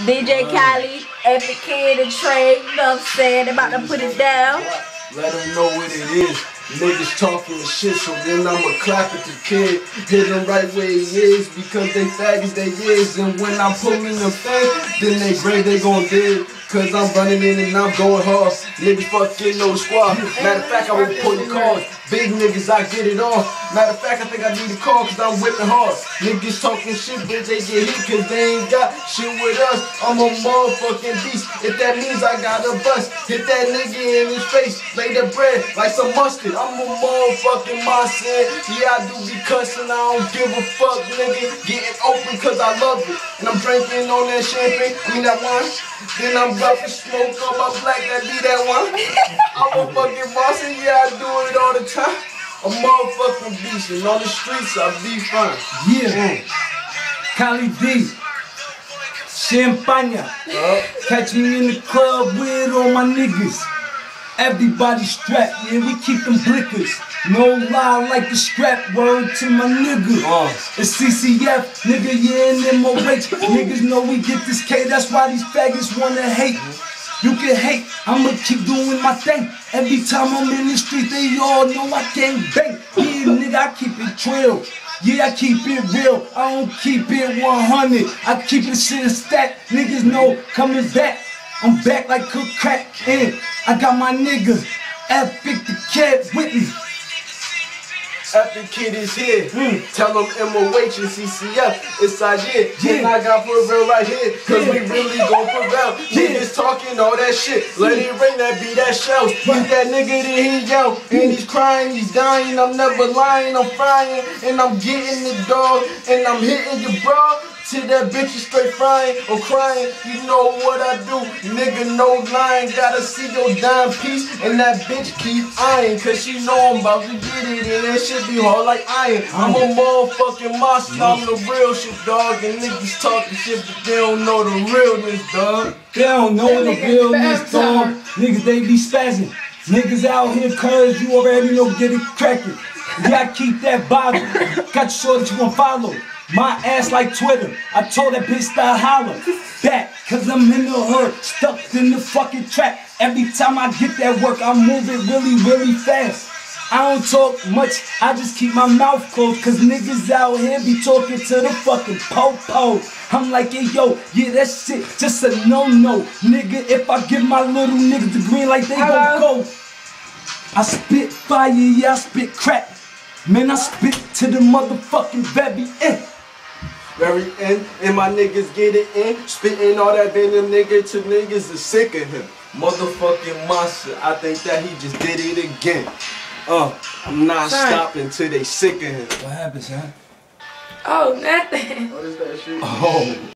DJ Khaled, Epic Kid, and Trey, you know what I'm saying? They about to put it down. Let them know what it is. Niggas talking shit, so then I'ma clap at the kid. Hit him right where he is, because they faggots they is. And when I pull in the thing, then they brave, they gon' dig. Cause I'm running in and I'm going hard. Niggas fucking know the squad. Matter of fact, I won't pull the cars. Big niggas, I get it off. Matter of fact, I think I need a call cause I'm whipping hard. Niggas talking shit, but they get hit cause they ain't got shit with us. I'm a motherfucking beast. If that means I got a bust, hit that nigga in his face. Lay the bread like some mustard. I'm a motherfucking monster. Yeah, I do be cussing. I don't give a fuck, nigga. Getting open cause I love it. And I'm drinking on that champagne. I mean that wine. Then I'm about to smoke on my black, that be that one. I'm a fucking boss and yeah, I do it all the time. A motherfucking beast and on the streets I be fine. Yeah. Khaled D. Champagne. Catch me in the club with all my niggas. Everybody strapped, yeah, we keep them blickers. No lie like the strap, word to my nigga. It's CCF, nigga, yeah, and MOH. Niggas know we get this K, that's why these faggots wanna hate. You can hate, I'ma keep doing my thing. Every time I'm in the street, they all know I can't bang. Yeah, nigga, I keep it trill. Yeah, I keep it real. I don't keep it 100. I keep it shit stacked. Niggas know coming back. I'm back like cook crack. And I got my nigga, Epic the Kid with me. Epic Kid is here. Tell them MOH and CCF. It's our year. And I got for real right here. Cause we really gon' prevail. Niggas talking all that shit. Let it ring, that be that shell. Get that nigga that he yell. And he's crying, he's dying. I'm never lying, I'm frying. And I'm getting the dog. And I'm hitting your bra. Till that bitch is straight frying or crying. You know what I do. Nigga, no lying. Gotta see your dime piece. And that bitch keep eyeing. Cause she know I'm about to get it. And that shit be hard like iron. I'm a motherfucking monster. I'm the real shit, dog. And niggas talking shit, but they don't know the realness, dog. They don't know the realness, dog. Niggas, they be spazzing. Niggas out here cause you already know get it cracking. Yeah, I keep that Bible. Got you sure that you gon' follow. My ass like Twitter. I told that bitch to holler back, cause I'm in the hood, stuck in the fucking trap. Every time I get that work, I move it really, really fast. I don't talk much, I just keep my mouth closed, cause niggas out here be talking to the fucking po-po. I'm like, hey yo, yeah, that shit just a no-no. Nigga, if I give my little niggas the green light, they gon' go. I spit fire, yeah, I spit crack. Man, I spit to the motherfucking very end. Very end, and my niggas get it in. Spitting all that venom, nigga, to niggas is sick of him. Motherfucking monster, I think that he just did it again. I'm not stopping till they sick of him. What happened, son? Oh, nothing. What is that shit? Oh.